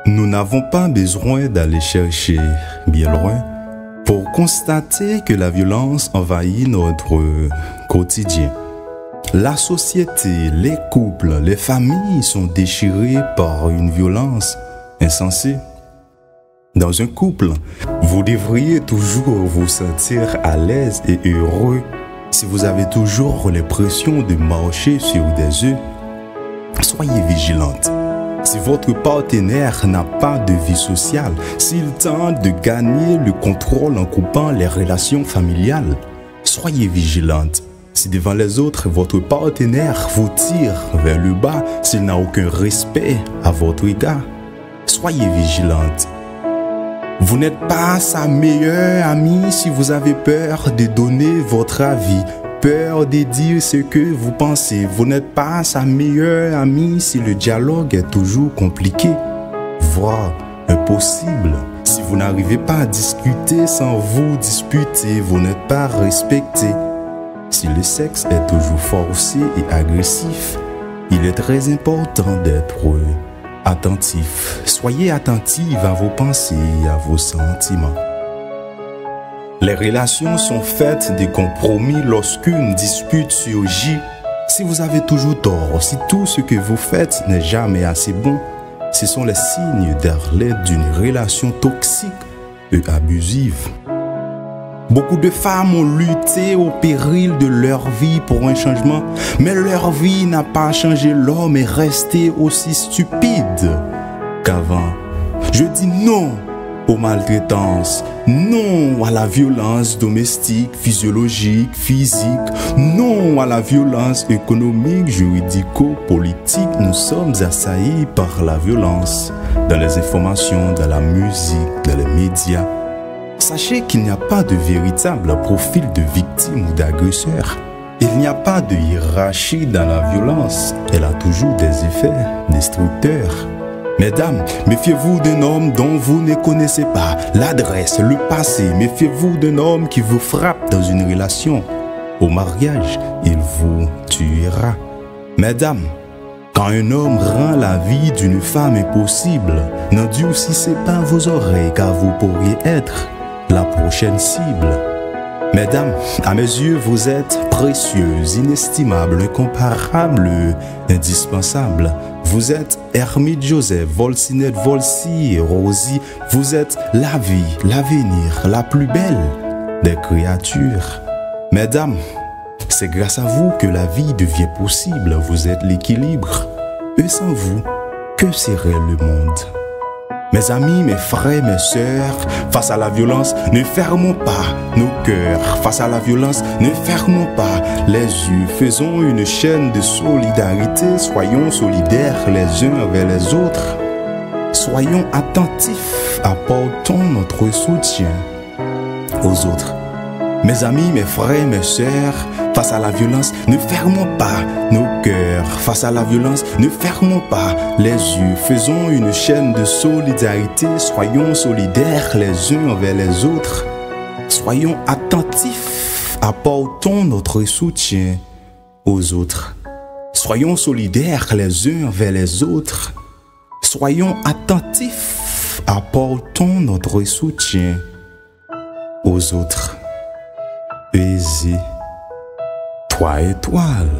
Nous n'avons pas besoin d'aller chercher bien loin pour constater que la violence envahit notre quotidien. La société, les couples, les familles sont déchirés par une violence insensée. Dans un couple, vous devriez toujours vous sentir à l'aise et heureux. Si vous avez toujours l'impression de marcher sur des œufs, soyez vigilante. Si votre partenaire n'a pas de vie sociale, s'il tente de gagner le contrôle en coupant les relations familiales, soyez vigilante. Si devant les autres, votre partenaire vous tire vers le bas, s'il n'a aucun respect à votre égard, soyez vigilante. Vous n'êtes pas sa meilleure amie si vous avez peur de donner votre avis, peur de dire ce que vous pensez. Vous n'êtes pas sa meilleure amie si le dialogue est toujours compliqué, voire impossible. Si vous n'arrivez pas à discuter sans vous disputer, vous n'êtes pas respecté. Si le sexe est toujours forcé et agressif, il est très important d'être attentif. Soyez attentive à vos pensées et à vos sentiments. Les relations sont faites de compromis lorsqu'une dispute surgit. Si vous avez toujours tort, si tout ce que vous faites n'est jamais assez bon, ce sont les signes d'alerte d'une relation toxique et abusive. Beaucoup de femmes ont lutté au péril de leur vie pour un changement, mais leur vie n'a pas changé. L'homme est resté aussi stupide qu'avant. Je dis non aux maltraitances, non à la violence domestique, physiologique, physique, non à la violence économique, juridico-politique. Nous sommes assaillis par la violence dans les informations, dans la musique, dans les médias. Sachez qu'il n'y a pas de véritable profil de victime ou d'agresseur. Il n'y a pas de hiérarchie dans la violence. Elle a toujours des effets destructeurs. Mesdames, méfiez-vous d'un homme dont vous ne connaissez pas l'adresse, le passé. Méfiez-vous d'un homme qui vous frappe dans une relation. Au mariage, il vous tuera. Mesdames, quand un homme rend la vie d'une femme impossible, n'endurcissez pas vos oreilles car vous pourriez être la prochaine cible. Mesdames, à mes yeux, vous êtes précieuses, inestimables, incomparables, indispensables. Vous êtes Hermite Joseph, Volsinette, Volsi, Rosie. Vous êtes la vie, l'avenir, la plus belle des créatures. Mesdames, c'est grâce à vous que la vie devient possible. Vous êtes l'équilibre. Et sans vous, que serait le monde? Mes amis, mes frères, mes sœurs, face à la violence, ne fermons pas nos cœurs. Face à la violence, ne fermons pas les yeux. Faisons une chaîne de solidarité. Soyons solidaires les uns envers les autres. Soyons attentifs. Apportons notre soutien aux autres. Mes amis, mes frères, mes sœurs, face à la violence, ne fermons pas nos cœurs. Face à la violence, ne fermons pas les yeux. Faisons une chaîne de solidarité. Soyons solidaires les uns envers les autres. Soyons attentifs. Apportons notre soutien aux autres. Soyons solidaires les uns envers les autres. Soyons attentifs. Apportons notre soutien aux autres. Baiser, toi étoile.